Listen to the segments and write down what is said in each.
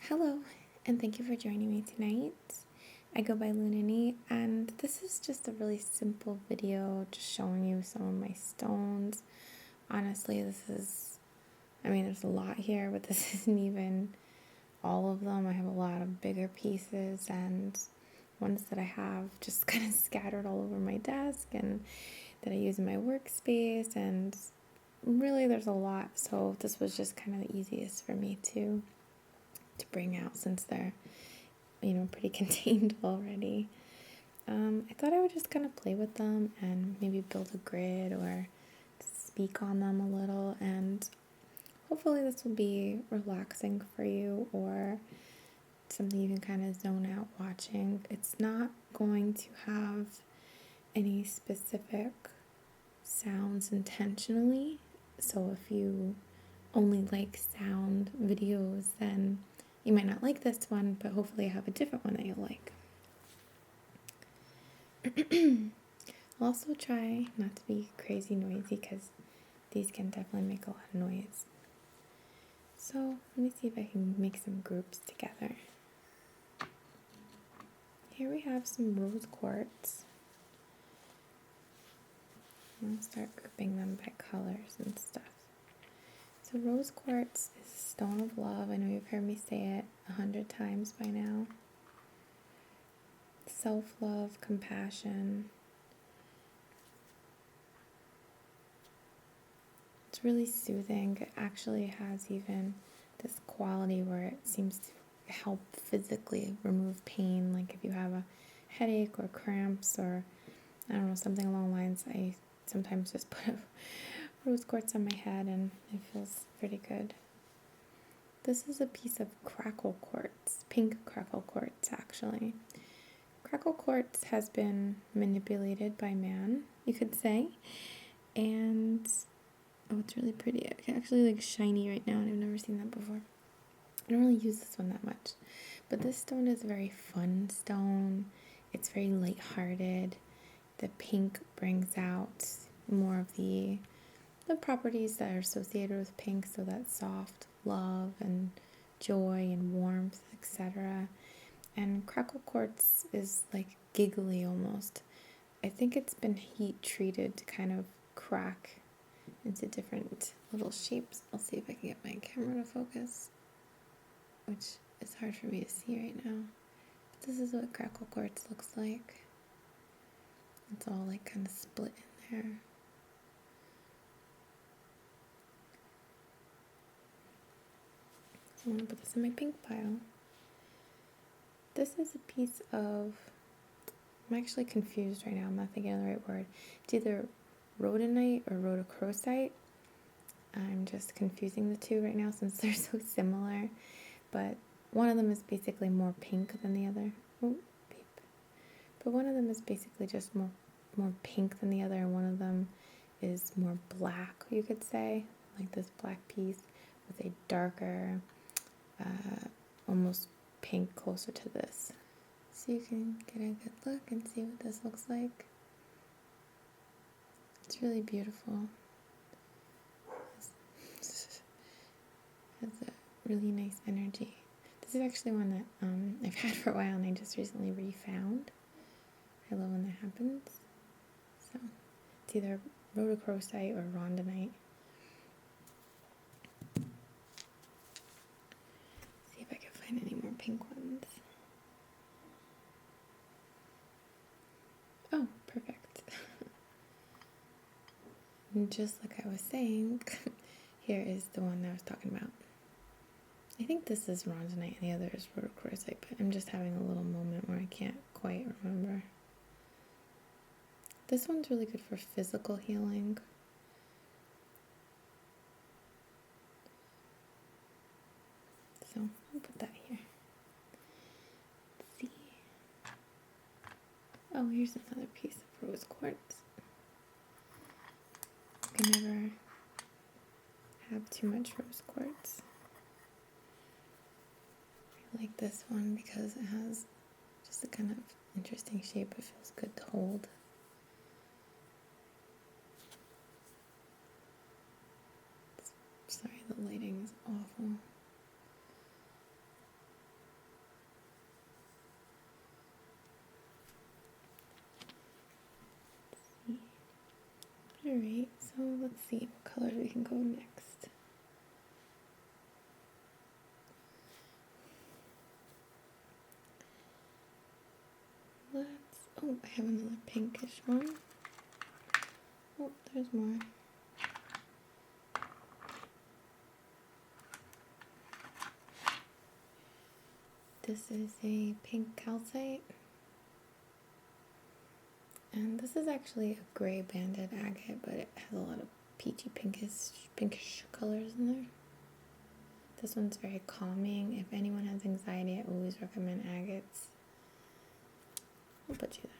Hello, and thank you for joining me tonight. I go by Lune, and this is just a really simple video just showing you some of my stones. Honestly, there's a lot here, but this isn't even all of them. I have a lot of bigger pieces and ones that I have just kind of scattered all over my desk and that I use in my workspace, and really there's a lot, so this was just kind of the easiest for me to bring out since they're pretty contained already. I thought I would just kind of play with them and maybe build a grid or speak on them a little, and hopefully this will be relaxing for you or something you can kind of zone out watching. It's not going to have any specific sounds intentionally, so if you only like sound videos, then you might not like this one, but hopefully I have a different one that you'll like. I'll also try not to be crazy noisy because these can definitely make a lot of noise. So let me see if I can make some groups together. Here we have some rose quartz. I'll start grouping them by colors and stuff. So rose quartz is a stone of love. I know you've heard me say it 100 times by now. Self-love, compassion. It's really soothing. It actually has even this quality where it seems to help physically remove pain. Like if you have a headache or cramps or something along the lines, I sometimes just put a rose quartz on my head and it feels pretty good. This is a piece of crackle quartz, pink crackle quartz actually. Crackle quartz has been manipulated by man, you could say, and it's really pretty. It's actually shiny right now, and I've never seen that before. I don't really use this one that much, but this stone is a very fun stone. It's very lighthearted. The pink brings out more of the properties that are associated with pink, so that soft love and joy and warmth, etc. And crackle quartz is like giggly almost. I think it's been heat treated to kind of crack into different little shapes. I'll see if I can get my camera to focus, which is hard for me to see right now. But this is what crackle quartz looks like. It's all kind of split in there. So I'm going to put this in my pink pile. This is a piece of, I'm actually confused right now, I'm not thinking of the right word. It's either rhodonite or rhodochrosite. I'm just confusing the two right now since they're so similar, but one of them is basically more pink than the other. Oh, beep. But one of them is basically just more pink than the other, and one of them is more black, you could say, like this black piece with a darker, almost pink closer to this. So you can get a good look and see what this looks like. It's really beautiful. Has a really nice energy. This is actually one that I've had for a while and I just recently refound. I love when that happens. So it's either rhodochrosite or rhodonite. See if I can find any more pink ones. Oh, perfect. And just like I was saying, here is the one that I was talking about. I think this is rhodonite and the other is rhodochrosite, but I'm just having a little moment where I can't quite remember. This one's really good for physical healing. So I'll put that here. Let's see. Oh, here's another piece of rose quartz. I can never have too much rose quartz. I like this one because it has just a kind of interesting shape. It feels good to hold. Sorry, the lighting is awful. Alright, so let's see what colors we can go next. Oh, I have another pinkish one. Oh, there's more. This is a pink calcite. And this is actually a gray banded agate, but it has a lot of peachy pinkish colors in there. This one's very calming. If anyone has anxiety, I always recommend agates. I'll put you there.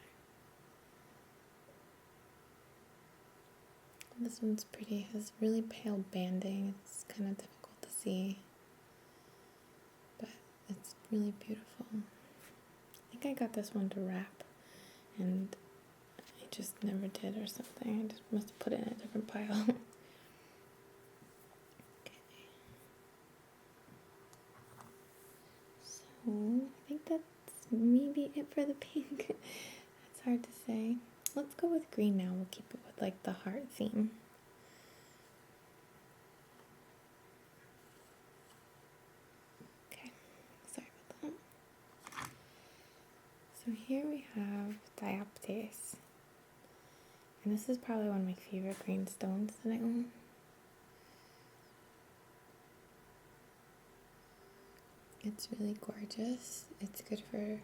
This one's pretty, has really pale banding. It's kind of difficult to see, but it's really beautiful. I think I got this one to wrap, and I just never did or something. I just must have put it in a different pile. Okay. So I think that's maybe it for the pink. It's hard to say. Let's go with green now. We'll keep it with like the heart theme. Okay, sorry about that. So here we have dioptase. And this is probably one of my favorite green stones that I own. It's really gorgeous. It's good for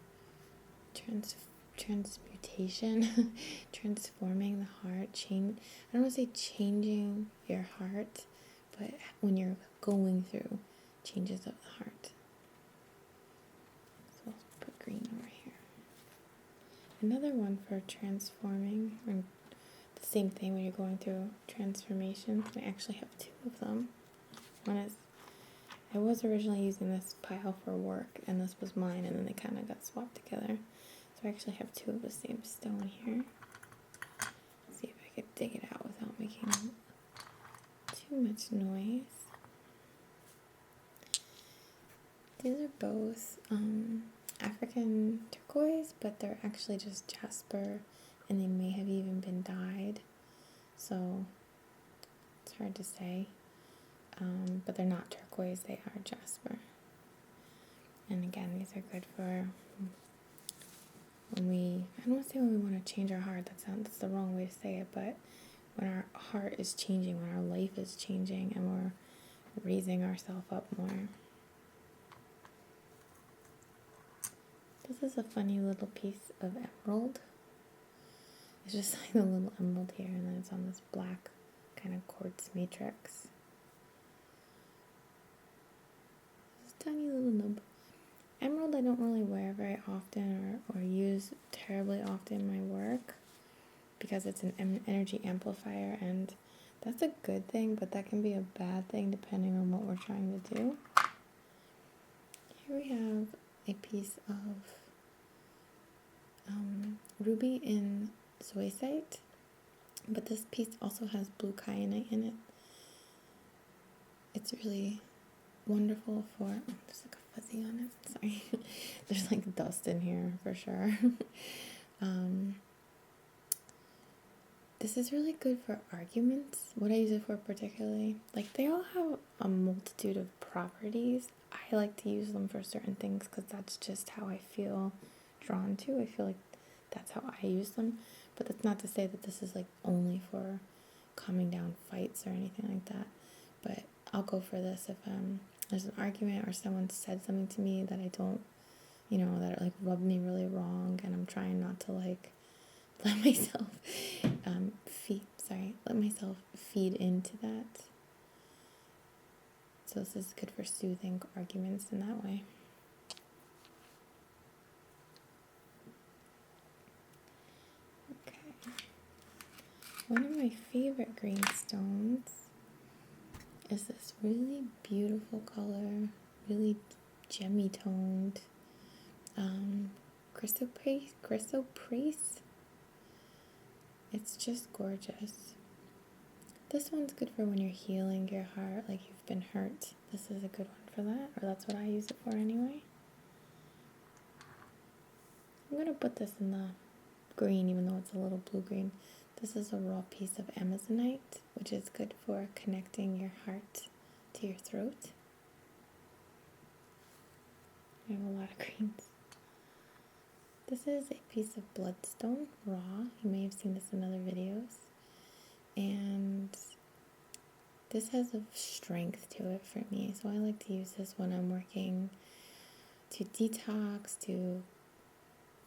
transmutation, transforming the heart. I don't want to say changing your heart, but when you're going through changes of the heart. So I'll put green over here. Another one for transforming, and the same thing when you're going through transformation. I actually have two of them. One is, I was originally using this pile for work, and this was mine, and then they kind of got swapped together. So I actually have two of the same stone here. Let's see if I could dig it out without making too much noise. These are both African turquoise, but they're actually just jasper, and they may have even been dyed. So it's hard to say. But they're not turquoise, they are jasper. And again, these are good for when I don't want to say when we want to change our heart, that's the wrong way to say it, but when our heart is changing, when our life is changing, and we're raising ourselves up more. This is a funny little piece of emerald. It's just like a little emerald here, and then it's on this black kind of quartz matrix. Tiny little nub. Emerald I don't really wear very often or use terribly often in my work because it's an energy amplifier, and that's a good thing, but that can be a bad thing depending on what we're trying to do. Here we have a piece of ruby in zoisite, but this piece also has blue kyanite in it. It's really wonderful for, oh, there's like a fuzzy on it, sorry. There's like dust in here for sure. This is really good for arguments. What I use it for particularly, like they all have a multitude of properties. I like to use them for certain things because that's just how I feel drawn to. I feel like that's how I use them. But that's not to say that this is like only for calming down fights or anything like that. But I'll go for this if there's an argument or someone said something to me that I don't, that like rubbed me really wrong, and I'm trying not to like let myself feed into that. So this is good for soothing arguments in that way. Okay. One of my favorite green stones is this really beautiful color, really gemmy toned chrysoprase. It's just gorgeous. This one's good for when you're healing your heart, like you've been hurt. This is a good one for that, or that's what I use it for anyway. I'm going to put this in the green, even though it's a little blue-green. This is a raw piece of Amazonite, which is good for connecting your heart to your throat. I have a lot of greens. This is a piece of bloodstone, raw. You may have seen this in other videos. And this has a strength to it for me. So I like to use this when I'm working to detox, to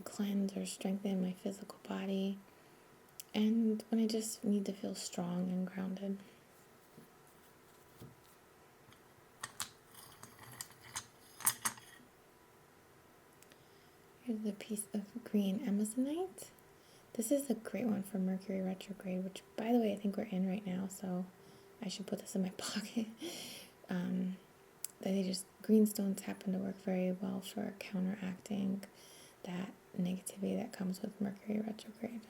cleanse or strengthen my physical body. And when I just need to feel strong and grounded. Here's a piece of green Amazonite. This is a great one for Mercury retrograde, which, by the way, I think we're in right now, so I should put this in my pocket. Green stones happen to work very well for counteracting that negativity that comes with Mercury retrograde.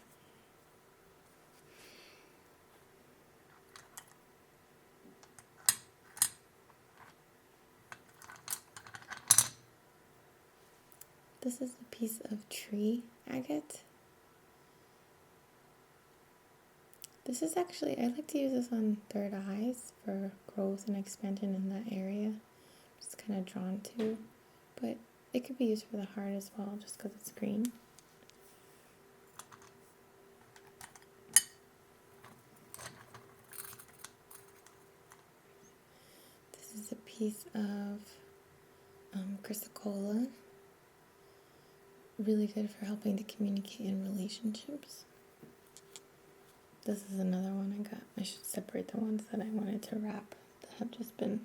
This is a piece of tree agate. This is actually, I like to use this on third eyes for growth and expansion in that area. Just kind of drawn to, but it could be used for the heart as well, just because it's green. This is a piece of chrysocolla. Really good for helping to communicate in relationships. This is another one I got. I should separate the ones that I wanted to wrap that have just been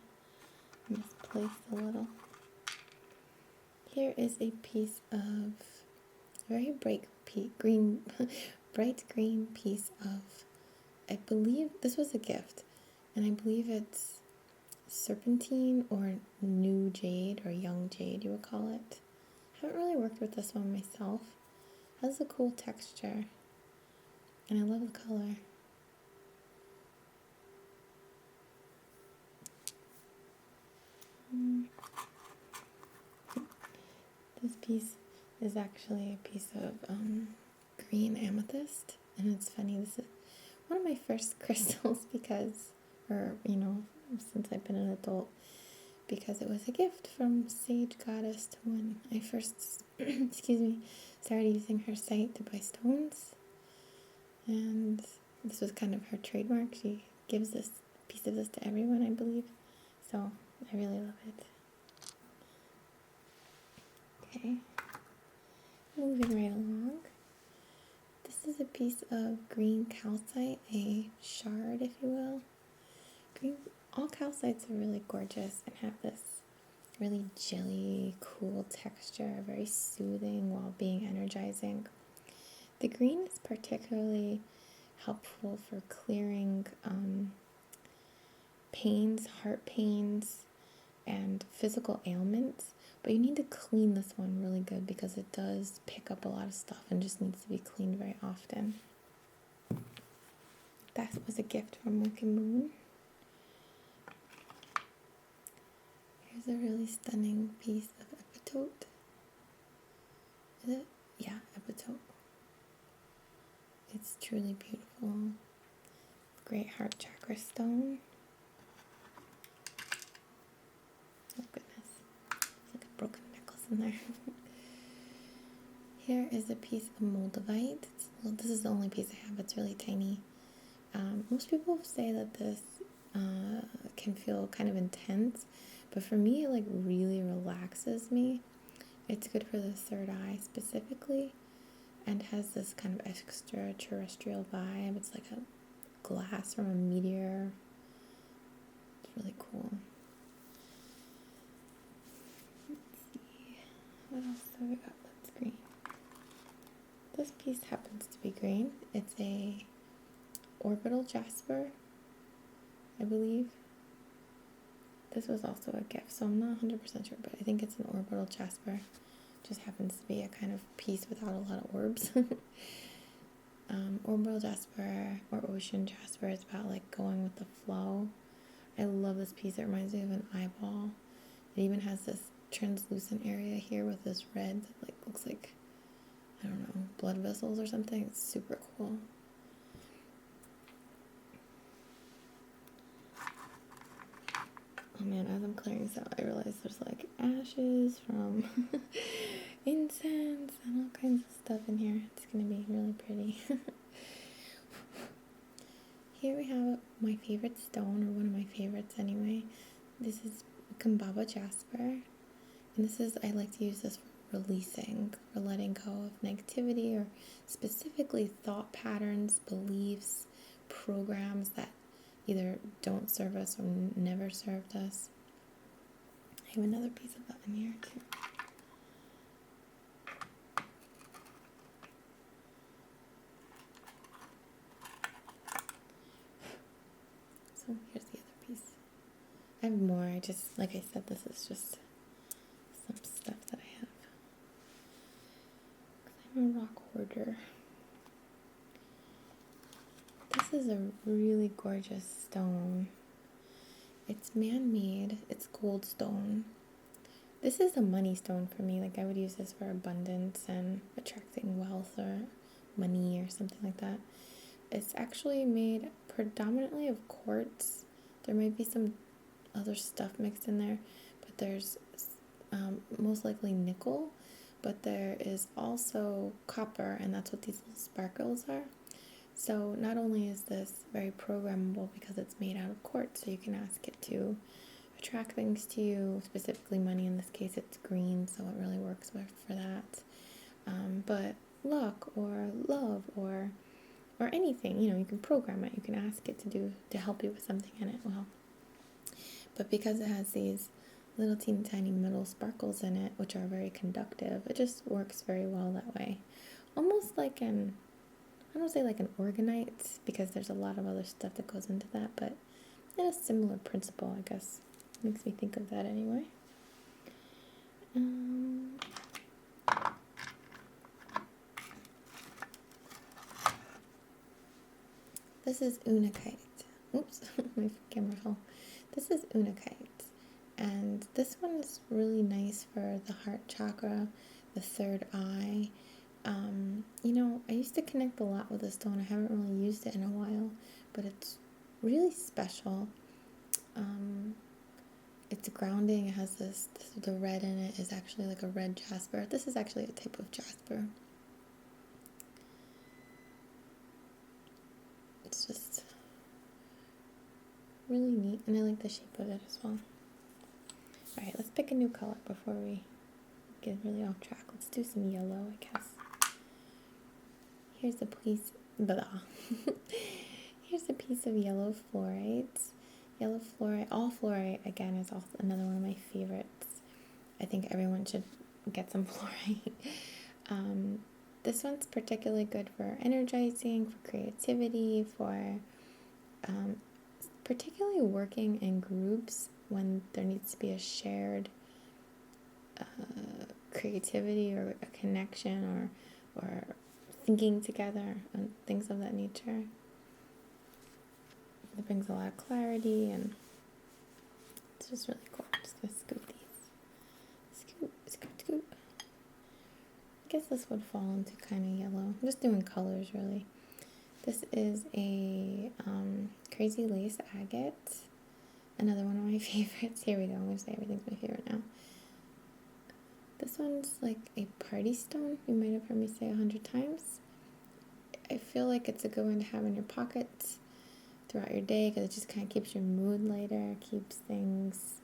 misplaced a little. Here is a piece of very bright green piece of, I believe this was a gift, and I believe it's serpentine or new jade or young jade, you would call it. Haven't really worked with this one myself. Has a cool texture, and I love the color. This piece is actually a piece of green amethyst, and it's funny, this is one of my first crystals since I've been an adult, because it was a gift from Sage Goddess to when I first, started using her site to buy stones, and this was kind of her trademark. She gives this piece of this to everyone, I believe, so I really love it. Okay, moving right along. This is a piece of green calcite, a shard, if you will. All calcites are really gorgeous and have this really jelly, cool texture, very soothing while being energizing. The green is particularly helpful for clearing pains, heart pains, and physical ailments. But you need to clean this one really good because it does pick up a lot of stuff and just needs to be cleaned very often. That was a gift from Wicked Moon. Here's a really stunning piece of epitote. Is it? Yeah, epitote. It's truly beautiful. Great heart chakra stone. Oh goodness. It's like a broken necklace in there. Here is a piece of moldavite. This is the only piece I have. It's really tiny. Most people say that this can feel kind of intense, but for me, it like really relaxes me. It's good for the third eye specifically, and has this kind of extraterrestrial vibe. It's like a glass from a meteor. It's really cool. Let's see, what else have we got that's green? This piece happens to be green. It's a orbital jasper, I believe. This was also a gift, so I'm not 100% sure, but I think it's an orbital jasper. Just happens to be a kind of piece without a lot of orbs. Orbital jasper or ocean jasper is about like going with the flow. I love this piece. It reminds me of an eyeball. It even has this translucent area here with this red that like looks like, I don't know, blood vessels or something. It's super cool. Oh man, as I'm clearing this out, I realize there's like ashes from incense and all kinds of stuff in here. It's gonna be really pretty. Here we have my favorite stone, or one of my favorites anyway. This is Kumbaba Jasper. And this is, I like to use this for releasing, or letting go of negativity, or specifically thought patterns, beliefs, programs that either don't serve us or never served us. I have another piece of that in here too. So here's the other piece. I have more. I just, like I said, this is just some stuff that I have. 'Cause I'm a rock hoarder. This is a really gorgeous stone. It's man-made. It's gold stone. This is a money stone for me. Like, I would use this for abundance and attracting wealth or money or something like that. It's actually made predominantly of quartz. There might be some other stuff mixed in there, but there's most likely nickel, but there is also copper, and that's what these little sparkles are. So not only is this very programmable because it's made out of quartz, so you can ask it to attract things to you, specifically money. In this case, it's green, so it really works for that. But luck or love or anything, you can program it. You can ask it to help you with something, and it will. But because it has these little teeny tiny metal sparkles in it, which are very conductive, it just works very well that way. Almost like I don't say like an organite, because there's a lot of other stuff that goes into that, but in a similar principle, I guess. Makes me think of that anyway. This is Unakite. Oops, my camera fell. This is Unakite, and this one is really nice for the heart chakra, the third eye. I used to connect a lot with this stone. I haven't really used it in a while, but it's really special. It's grounding. It has the red in it is actually like a red jasper. This is actually a type of jasper. It's just really neat, and I like the shape of it as well. Alright, let's pick a new color before we get really off track. Let's do some yellow, I guess. Here's a piece, Here's a piece of yellow fluorite. Yellow fluorite, all fluorite, again, is also another one of my favorites. I think everyone should get some fluorite. This one's particularly good for energizing, for creativity, for particularly working in groups when there needs to be a shared creativity or a connection or thinking together and things of that nature. It brings a lot of clarity, and it's just really cool. I'm just going to scoop these. Scoop. I guess this would fall into kind of yellow. I'm just doing colors, really. This is a Crazy Lace Agate. Another one of my favorites. Here we go. I'm going to say everything's my favorite now. This one's like a party stone. You might have heard me say 100 times. I feel like it's a good one to have in your pockets throughout your day, because it just kind of keeps your mood lighter, keeps things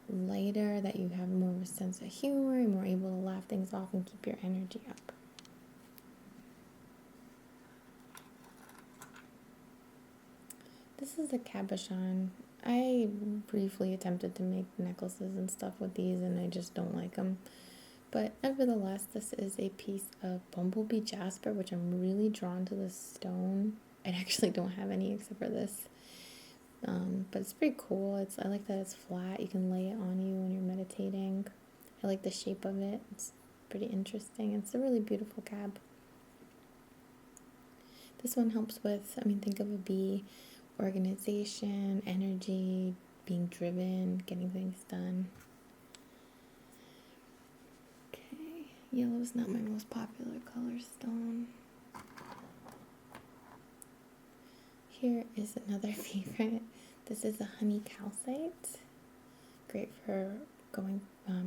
lighter, that you have more of a sense of humor, you're more able to laugh things off and keep your energy up. This is a cabochon. I briefly attempted to make necklaces and stuff with these, and I just don't like them. But nevertheless, this is a piece of bumblebee jasper, which I'm really drawn to this stone. I actually don't have any except for this. But it's pretty cool. I like that it's flat. You can lay it on you when you're meditating. I like the shape of it. It's pretty interesting. It's a really beautiful cab. This one helps with, think of a bee, organization, energy, being driven, getting things done. Okay, yellow is not my most popular color stone. Here is another favorite. This is a honey calcite, great for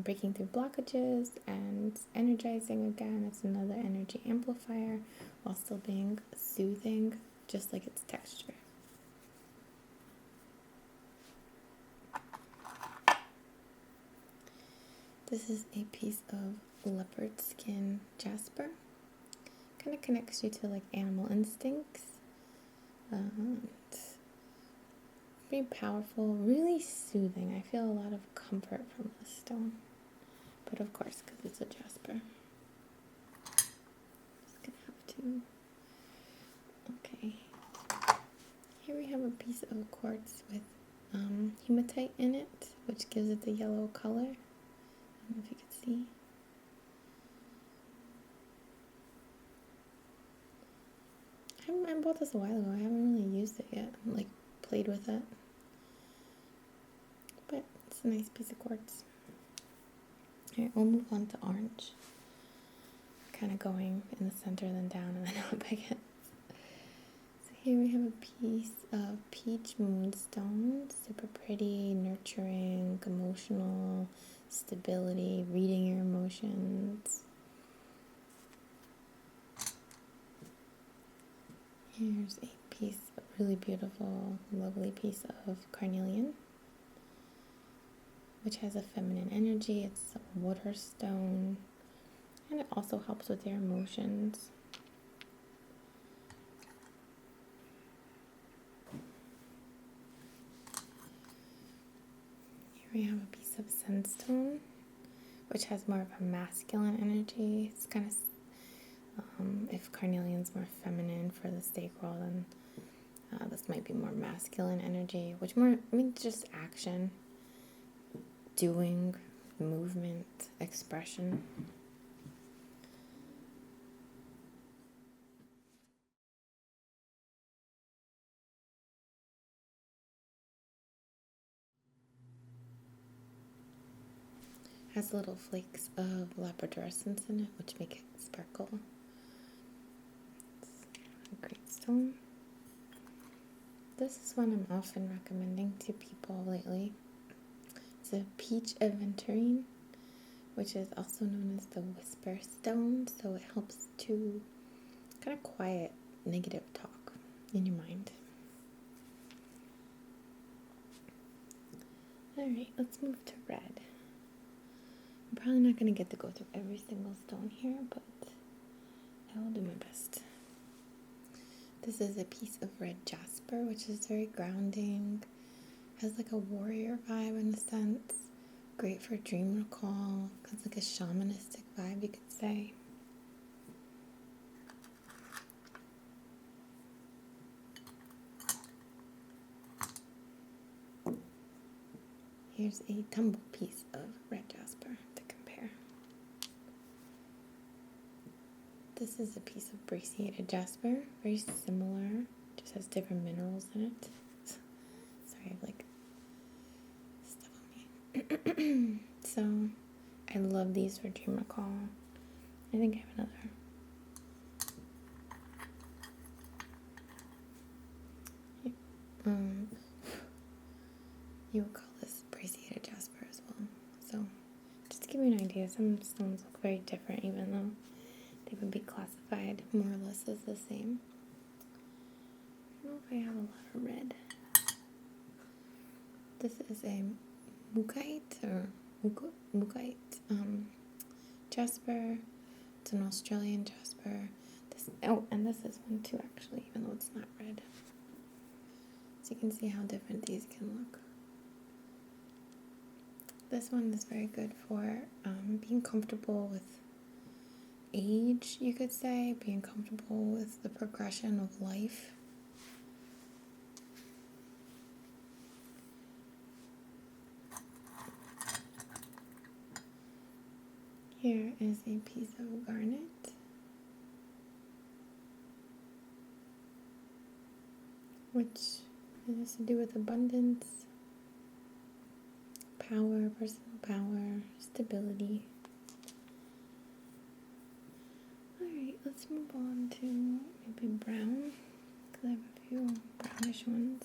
breaking through blockages and energizing again. It's another energy amplifier while still being soothing, just like its texture. This is a piece of leopard skin jasper. Kind of connects you to like animal instincts. It's pretty powerful, really soothing. I feel a lot of comfort from this stone. But of course, because it's a jasper. Just gonna have to. Okay. Here we have a piece of quartz with hematite in it, which gives it the yellow color. I don't know if you can see. I bought this a while ago. I haven't really used it yet, like played with it. But it's a nice piece of quartz. Alright, we'll move on to orange. Kind of going in the center, then down, and then up again. So here we have a piece of peach moonstone. Super pretty, nurturing, emotional, stability, reading your emotions. Here's a piece, a really beautiful, lovely piece of carnelian, which has a feminine energy. It's a water stone, and it also helps with your emotions. Here we have a piece of sunstone, which has more of a masculine energy. It's kind of if carnelian's more feminine for the sacral, then this might be more masculine energy, which means just action, doing, movement, expression. Has little flakes of labradorescence in it, which make it sparkle. It's a great stone. This is one I'm often recommending to people lately. It's a peach aventurine, which is also known as the whisper stone, so it helps to kind of quiet negative talk in your mind. Alright, let's move to red. I'm probably not going to get to go through every single stone here, but I will do my best. This is a piece of red jasper, which is very grounding. Has like a warrior vibe in a sense. Great for dream recall. It's like a shamanistic vibe, you could say. Here's a tumble piece of red jasper to compare. This is a piece of brachiated jasper, very similar, just has different minerals in it. Sorry, I have like stuff on me. So, I love these for dream recall. I think I have another. You would call this brachiated jasper as well. So, just to give you an idea, some stones look very different, even though they would be classified more or less as the same. I don't know if I have a lot of red. This is a mukite or mukite jasper. It's an Australian jasper. And this is one too, actually, even though it's not red. So you can see how different these can look. This one is very good for being comfortable with age, you could say, being comfortable with the progression of life. Here is a piece of garnet. Which has to do with abundance, power, personal power, stability. Alright, let's move on to maybe brown, because I have a few brownish ones.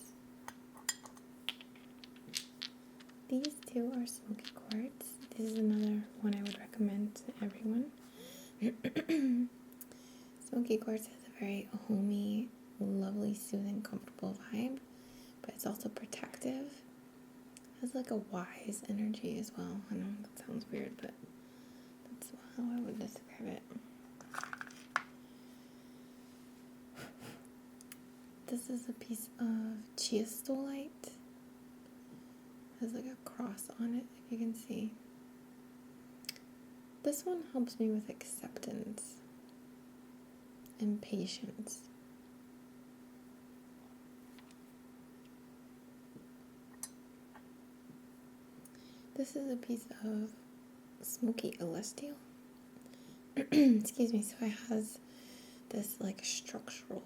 these two are smoky quartz. This is another one I would recommend to everyone. Smoky quartz has a very homey, lovely, soothing, comfortable vibe, but it's also protective. It has like a wise energy as well. I know that sounds weird, but that's how I would describe it. This is a piece of chiastolite. It has like a cross on it, if you can see. This one helps me with acceptance and patience. This is a piece of smoky celestial. Excuse me. So it has this like structural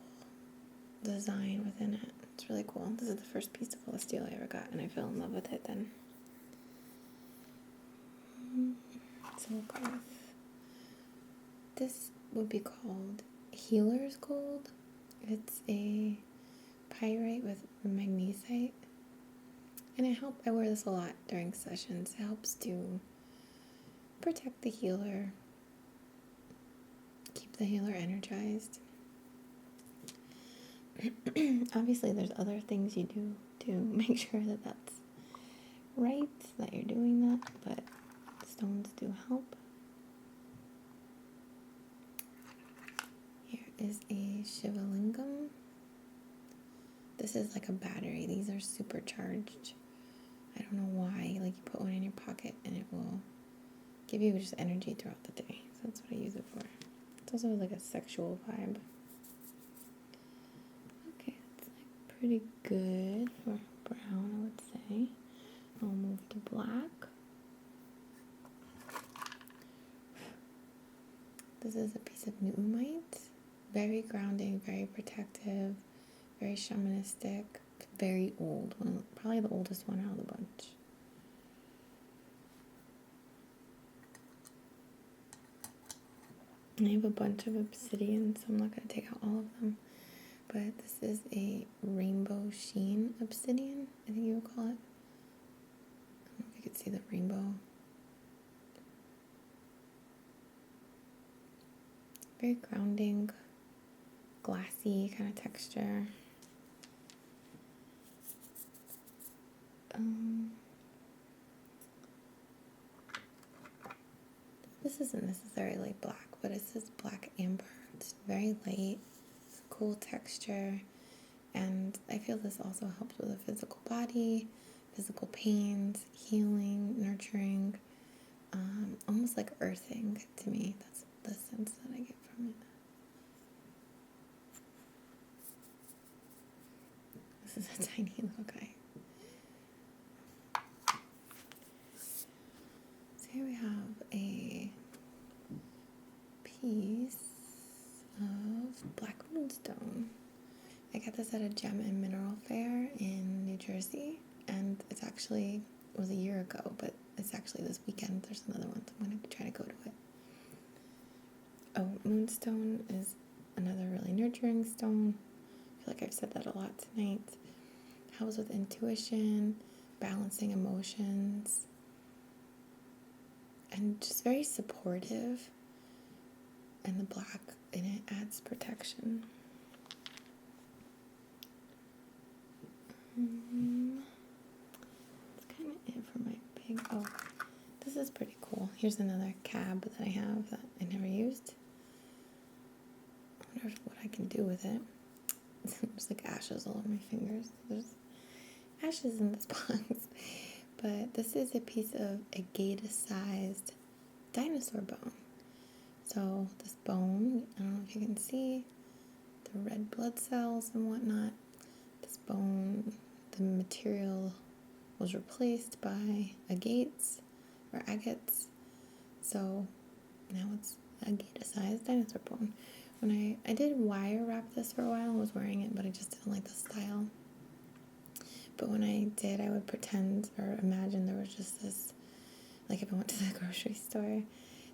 design within it. It's really cool. This is the first piece of celestial I ever got, and I fell in love with it then. So we'll go with this. Would be called healer's gold. It's a pyrite with magnesite, and I wear this a lot during sessions. It helps to protect the healer, keep the healer energized. Obviously there's other things you do to make sure that that's right, that you're doing that, but stones do help. Here is a Shivalingam. This is like a battery. These are supercharged. I don't know why. Like, you put one in your pocket and it will give you just energy throughout the day. So that's what I use it for. It's also like a sexual vibe. Okay, it's like pretty good for brown, I would say. I'll move to black. This is a piece of Nuumite. Very grounding, very protective, very shamanistic, very old. Well, probably the oldest one out of the bunch. I have a bunch of obsidian, so I'm not going to take out all of them. But this is a rainbow sheen obsidian, I think you would call it. I don't know if you could see the rainbow. Very grounding, glassy kind of texture. This isn't necessarily black, but it says black amber. It's very light, it's a cool texture, and I feel this also helps with the physical body, physical pains, healing, nurturing, almost like earthing to me. That's the sense that I get from it. This is a tiny little guy. So here we have a piece of black moonstone. I got this at a gem and mineral fair in New Jersey, and it was a year ago, but it's actually this weekend. There's another one, so I'm going to try to go to it. Oh, moonstone is another really nurturing stone. I feel like I've said that a lot tonight. Helps with intuition, balancing emotions, and just very supportive. And the black in it adds protection. That's kind of it for my big... Oh, this is pretty cool. Here's another cab that I have that I never used. I wonder what I can do with it. There's like ashes all over my fingers. There's ashes in this box. But this is a piece of agate-sized dinosaur bone. So this bone, I don't know if you can see the red blood cells and whatnot. This bone, the material was replaced by agates or agates. So now it's agate-sized dinosaur bone. When I did wire wrap this for a while and was wearing it, but I just didn't like the style. But when I did, I would pretend or imagine there was just this, like if I went to the grocery store,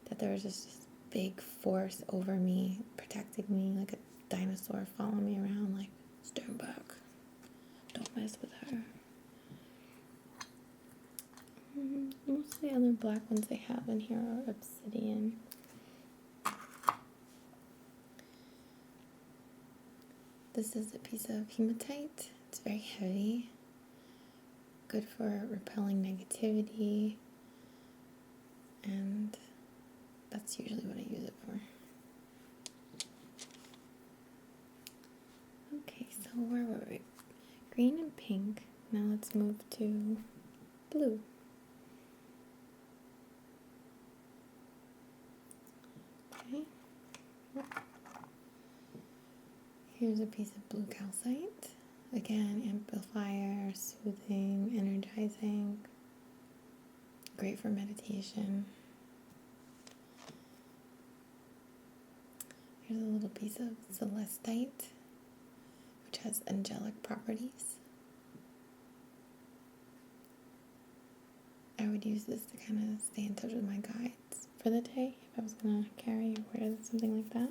that there was just this big force over me, protecting me, like a dinosaur following me around, like, stand back, don't mess with her. Most of the other black ones they have in here are obsidian. This is a piece of hematite. It's very heavy. Good for repelling negativity. And that's usually what I use it for. Okay, so where were we? Green and pink. Now let's move to blue. Okay. Here's a piece of blue calcite. Again, amplifier, soothing, energizing. Great for meditation. Here's a little piece of celestite, which has angelic properties. I would use this to kind of stay in touch with my guides for the day if I was going to carry or wear something like that.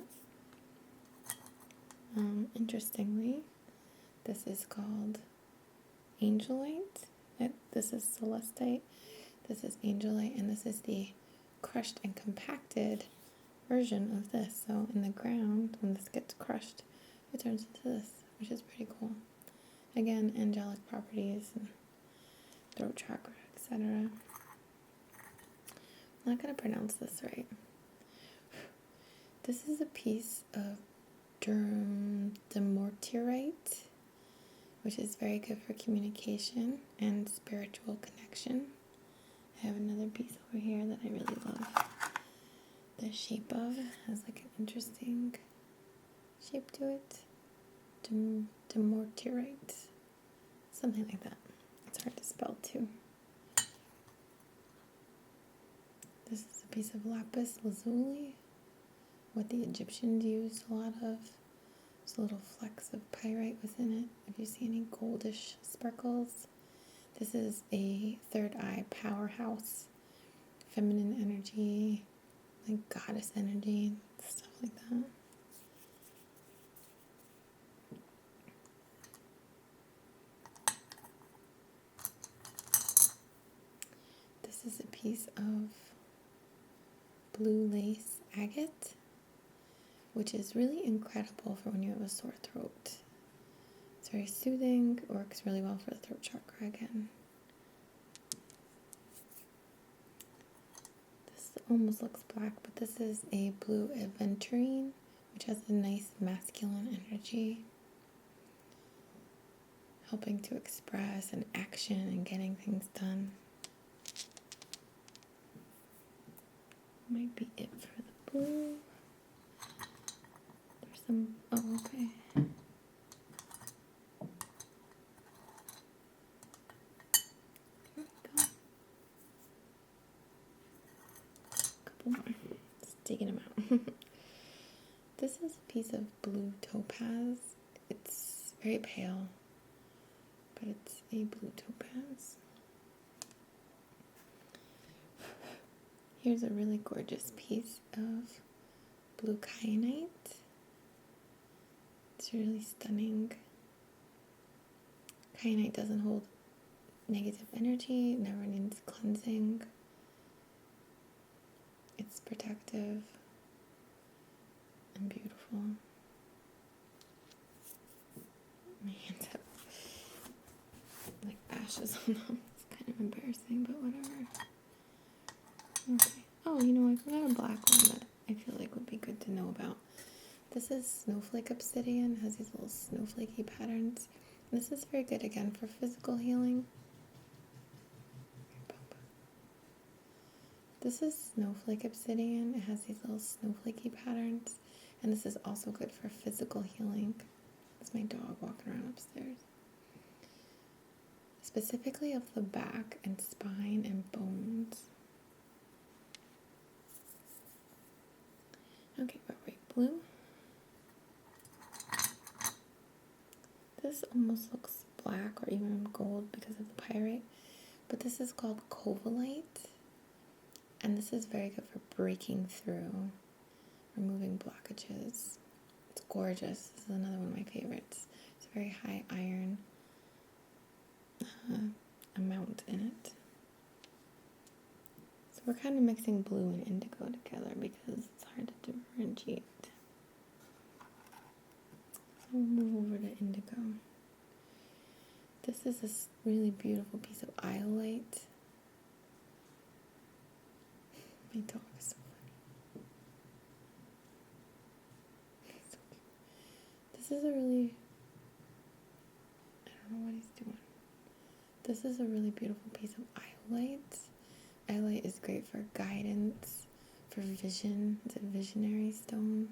Interestingly, this is called angelite. This is celestite. This is angelite, and this is the crushed and compacted version of this. So in the ground, when this gets crushed, it turns into this, which is pretty cool. Again, angelic properties and throat chakra, etc. I'm not going to pronounce this right. This is a piece of demortierite, which is very good for communication and spiritual connection. I have another piece over here that I really love. The shape of has like an interesting shape to it. Demortierite. Something like that. It's hard to spell too. This is a piece of lapis lazuli, what the Egyptians used a lot of. There's a little flecks of pyrite within it. If you see any goldish sparkles, this is a third eye powerhouse, feminine energy, like goddess energy, stuff like that. This is a piece of blue lace agate, which is really incredible for when you have a sore throat. It's very soothing, works really well for the throat chakra again. This almost looks black, but this is a blue aventurine, which has a nice masculine energy, helping to express and action and getting things done. Might be it for the blue. There's some, oh, okay. There we go. A couple more. Just digging them out. This is a piece of blue topaz. It's very pale, but it's a blue topaz. Here's a really gorgeous piece of blue kyanite. It's really stunning. Kyanite doesn't hold negative energy, it never needs cleansing. It's protective and beautiful. My hands have like ashes on them. It's kind of embarrassing, but whatever. Okay. Oh, you know, I forgot a black one that I feel like would be good to know about. This is snowflake obsidian. It has these little snowflakey patterns. This is very good again for physical healing. This is snowflake obsidian. It has these little snowflakey patterns. And this is also good for physical healing. That's my dog walking around upstairs. Specifically of the back and spine and bones. Okay, but wait, blue. This almost looks black or even gold because of the pyrite, but this is called covalite, and this is very good for breaking through, removing blockages. It's gorgeous. This is another one of my favorites. It's a very high iron amount in it. we're kind of mixing blue and indigo together because it's hard to differentiate. So we'll move over to indigo. This is a really beautiful piece of iolite. My dog is so funny. So cute. This is a really, I don't know what he's doing. This is a really beautiful piece of iolite. Iolite is great for guidance, for vision. It's a visionary stone.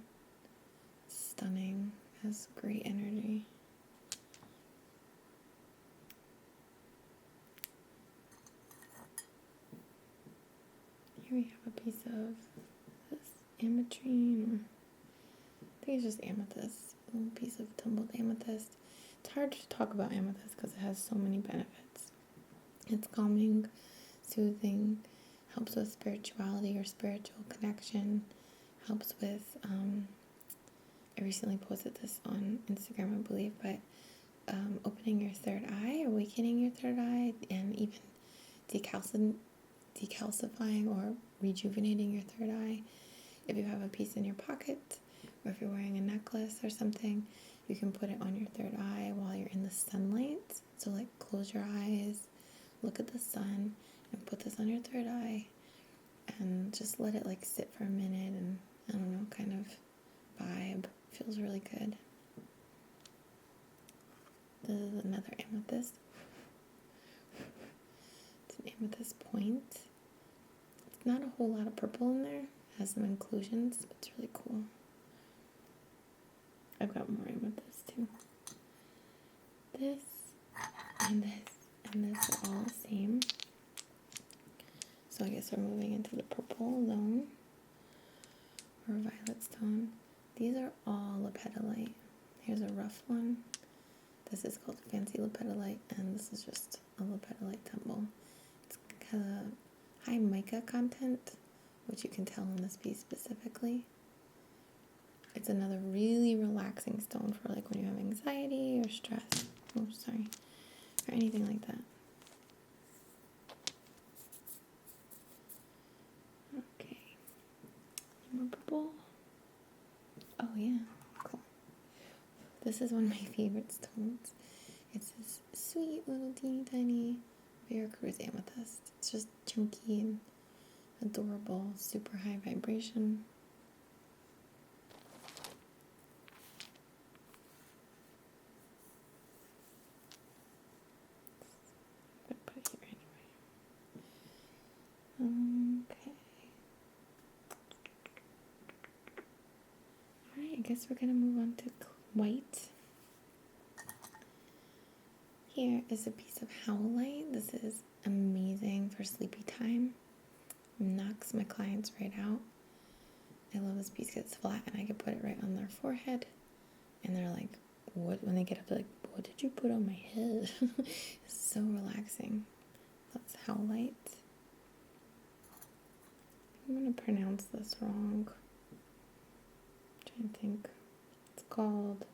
It's stunning. It has great energy. Here we have a piece of this ametrine, or I think it's just amethyst. A little piece of tumbled amethyst. It's hard to talk about amethyst because it has so many benefits. It's calming, soothing, helps with spirituality or spiritual connection, helps with, I recently posted this on Instagram, I believe, but opening your third eye, awakening your third eye, and even decalcifying or rejuvenating your third eye. If you have a piece in your pocket, or if you're wearing a necklace or something, you can put it on your third eye while you're in the sunlight. So like close your eyes, look at the sun, and put this on your third eye, and just let it like sit for a minute and, I don't know, kind of vibe. Feels really good. This is another amethyst. It's an amethyst point. It's not a whole lot of purple in there. It has some inclusions, but it's really cool. I've got more amethyst too. This and this and this are all the same. So I guess we're moving into the purple zone or violet stone. These are all lepidolite. Here's a rough one. This is called fancy lepidolite, and this is just a lepidolite temple. It's got a high mica content, which you can tell on this piece specifically. It's another really relaxing stone for like when you have anxiety or stress. Oh, sorry. Or anything like that. Okay. More purple. Oh yeah, cool. This is one of my favorite stones. It's this sweet little teeny tiny Veracruz amethyst. It's just chunky and adorable, super high vibration. I'm gonna put it here anyway. Okay. Alright, I guess we're gonna move on to white. Here is a piece of howlite. This is amazing for sleepy time. Knocks my clients right out. I love this piece because it's flat and I can put it right on their forehead. And they're like, what? When they get up, they're like, what did you put on my head? It's so relaxing. That's howlite. I'm going to pronounce this wrong. I'm trying to think. It's called,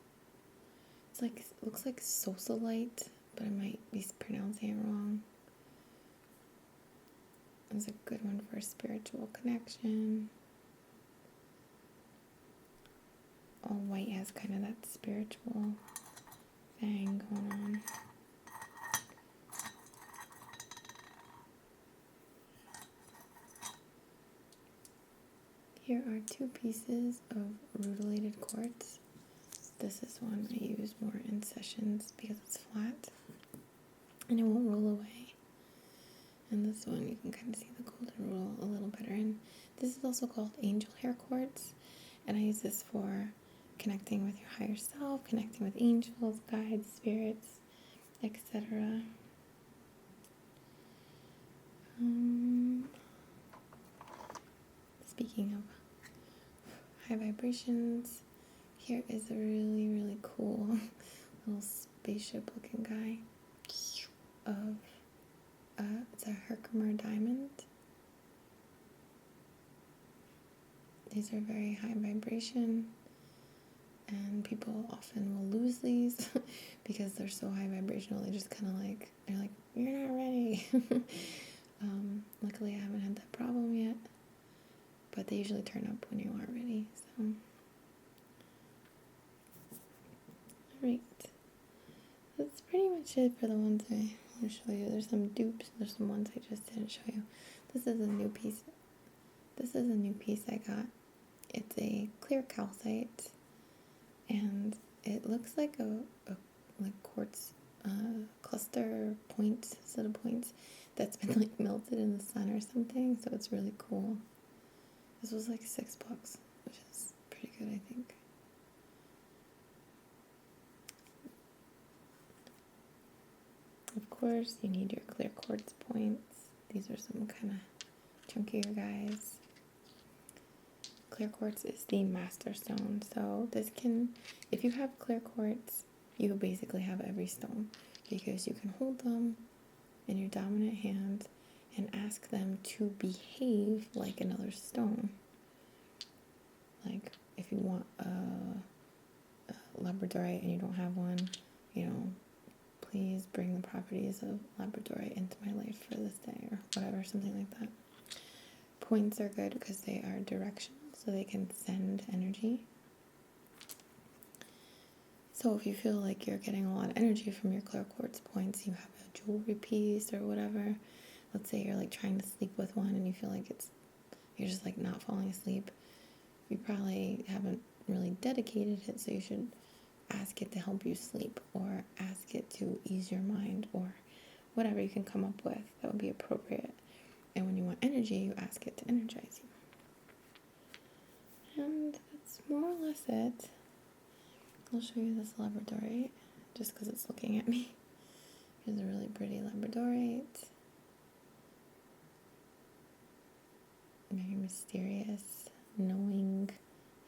it's like, it looks like sosalite, but I might be pronouncing it wrong. It's a good one for spiritual connection. All white has kind of that spiritual thing going on. Here are two pieces of rutilated quartz. This is one I use more in sessions because it's flat and it won't roll away. And this one you can kind of see the golden rule a little better. And this is also called angel hair quartz. And I use this for connecting with your higher self, connecting with angels, guides, spirits, etc. Speaking of high vibrations, here is a really, really cool little spaceship looking guy of it's a Herkimer diamond. These are very high vibration, and people often will lose these because they're so high vibrational. They just kind of like, they're like, you're not ready. Luckily, I haven't had that problem yet, but they usually turn up when you are ready. So, alright. That's pretty much it for the ones I want to show you. There's some dupes, there's some ones I just didn't show you. This is a new piece. This is a new piece I got. It's a clear calcite, and it looks like a like quartz cluster points, set of points that's been like melted in the sun or something. So it's really cool. This was like $6, which is pretty good, I think. Of course, you need your clear quartz points. These are some kind of chunkier guys. Clear quartz is the master stone. So this can, if you have clear quartz, you basically have every stone, because you can hold them in your dominant hand and ask them to behave like another stone. Like if you want a labradorite and you don't have one, please bring the properties of labradorite into my life for this day, or whatever, something like that. Points are good because they are directional, so they can send energy. So if you feel like you're getting a lot of energy from your clear quartz points, you have a jewelry piece or whatever. Let's say you're like trying to sleep with one and you feel like you're just like not falling asleep. You probably haven't really dedicated it, so you should ask it to help you sleep, or ask it to ease your mind, or whatever you can come up with that would be appropriate. And when you want energy, you ask it to energize you. And that's more or less it. I'll show you this labradorite just because it's looking at me. Here's a really pretty labradorite. Very mysterious, knowing,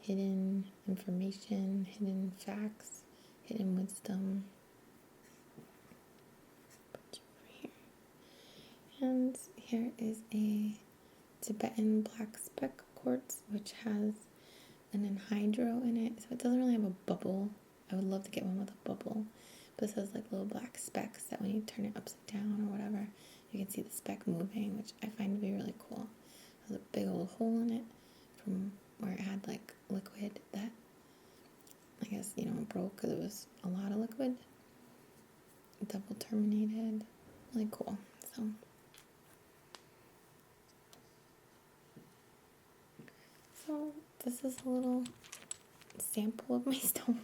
hidden information, hidden facts, hidden wisdom. Put you over here. And here is a Tibetan black speck quartz, which has an anhydro in it, so it doesn't really have a bubble. I would love to get one with a bubble, but this has like little black specks that when you turn it upside down or whatever, you can see the speck moving, which I find to be really cool. There's a big old hole in it from where it had like liquid that I guess broke because it was a lot of liquid. Double terminated, really cool. So this is a little sample of my stones.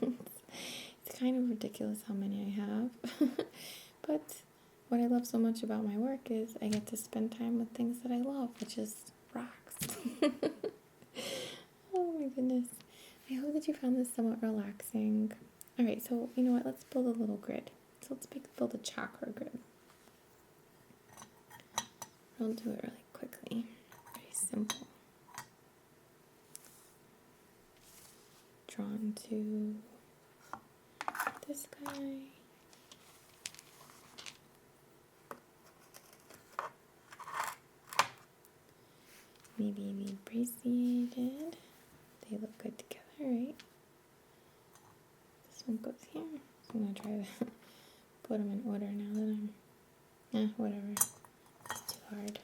It's kind of ridiculous how many I have. But what I love so much about my work is I get to spend time with things that I love, which is rocks. Oh my goodness. I hope that you found this somewhat relaxing. Alright, so you know what? Let's build a little grid. So let's build a chakra grid. I'll do it really quickly. Very simple. Drawn to this guy. Maybe be braciated. They look good together, right? This one goes here. So I'm going to try to put them in order now that I'm... whatever. It's too hard.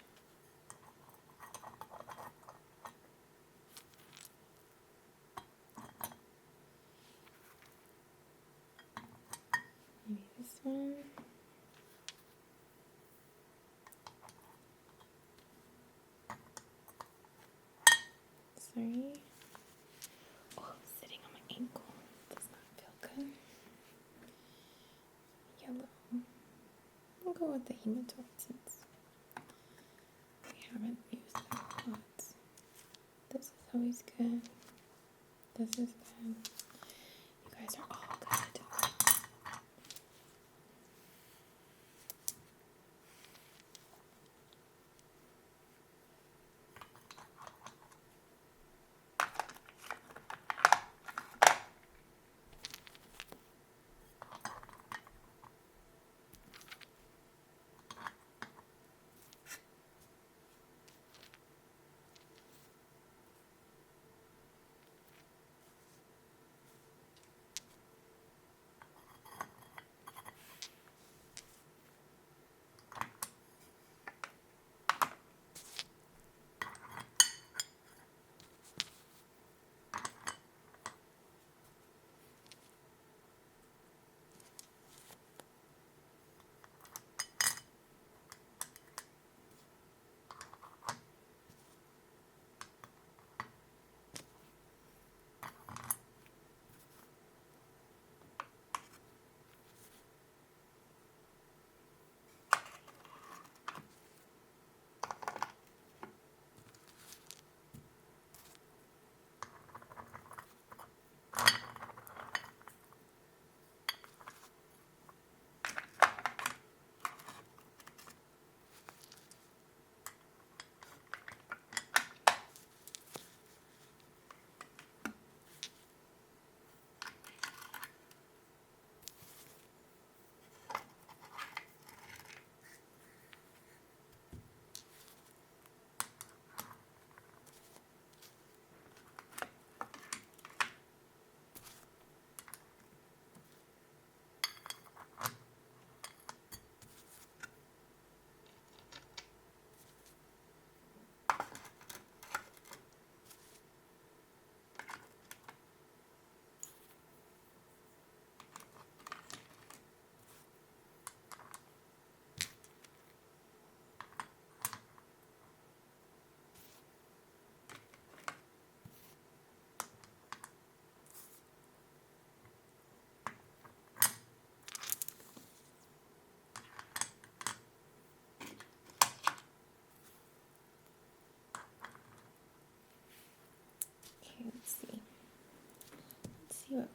Maybe this one. Sorry. Oh, sitting on my ankle. Does not feel good. Yellow. We'll go with the hematite since we haven't used that a lot. This is always good. This is good. You guys are all good.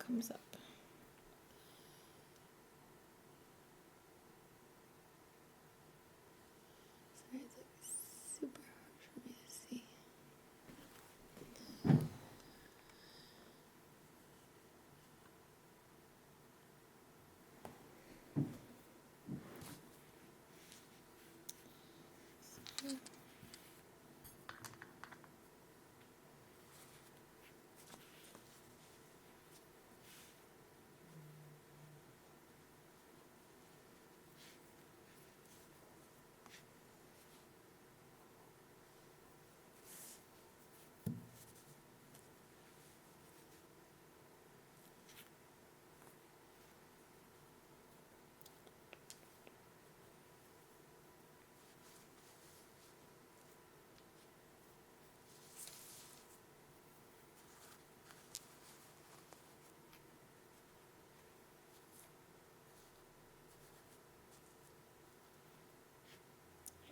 comes up. Sorry, it's like super hard for me to see.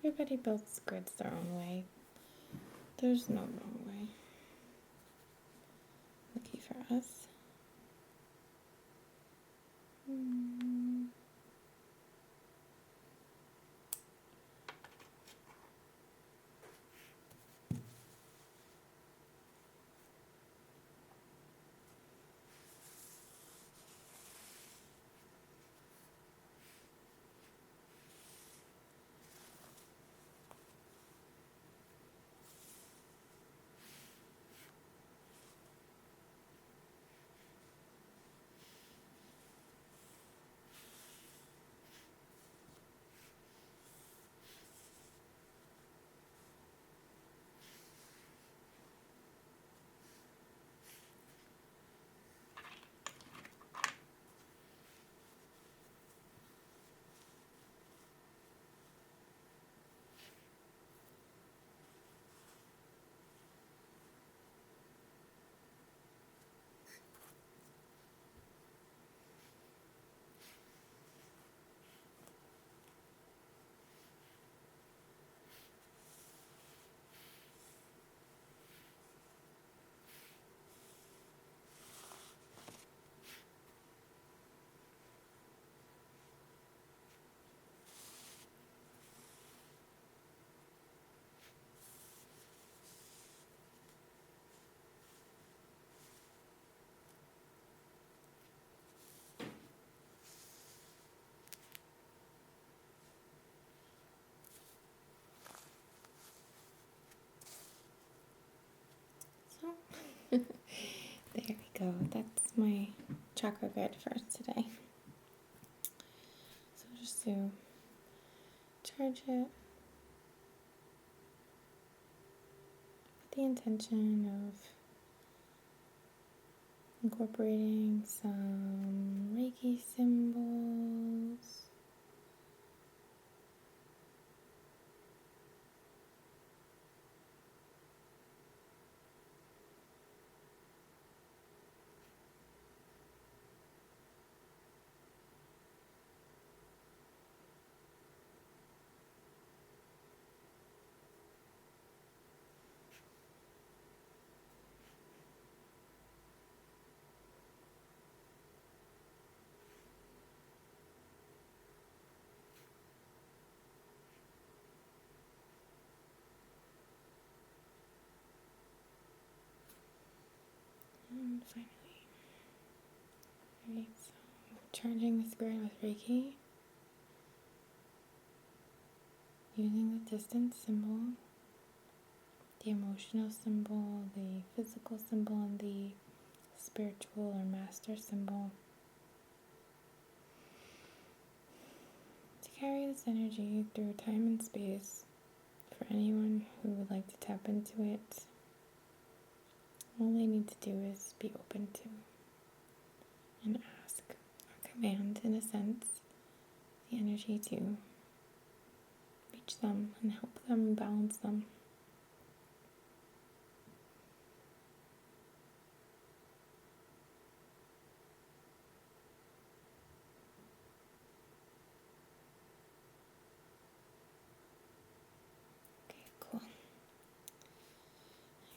Everybody builds grids their own way. There's no wrong way. Lucky for us. So, there we go. That's my chakra grid for today. So just to charge it with the intention of incorporating some Reiki symbols. And finally, alright, so charging this grid with Reiki, using the distance symbol, the emotional symbol, the physical symbol, and the spiritual or master symbol to carry this energy through time and space for anyone who would like to tap into it. All they need to do is be open to and ask or command, in a sense, the energy to reach them and help them balance them. Okay, cool.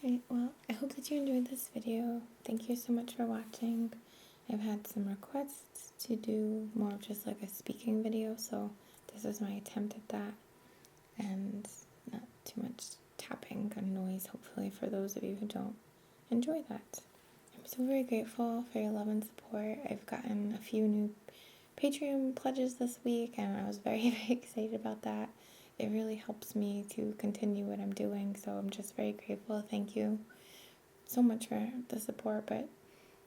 Alright, well, I hope that you enjoyed this video. Thank you so much for watching. I've had some requests to do more of just like a speaking video, so this is my attempt at that, and not too much tapping and noise, hopefully, for those of you who don't enjoy that. I'm so very grateful for your love and support. I've gotten a few new Patreon pledges this week, and I was very, very excited about that. It really helps me to continue what I'm doing, so I'm just very grateful. Thank you so much for the support. But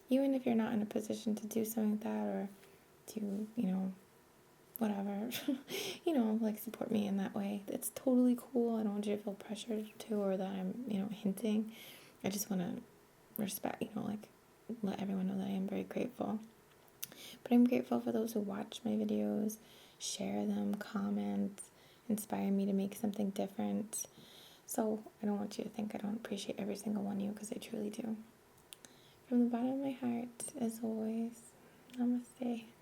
even if you're not in a position to do something like that, or to, whatever, like support me in that way, it's totally cool. I don't want you to feel pressured to, or that I'm, hinting. I just want to respect, like let everyone know that I am very grateful. But I'm grateful for those who watch my videos, share them, comment, inspire me to make something different. So I don't want you to think I don't appreciate every single one of you, because I truly do. From the bottom of my heart, as always, namaste.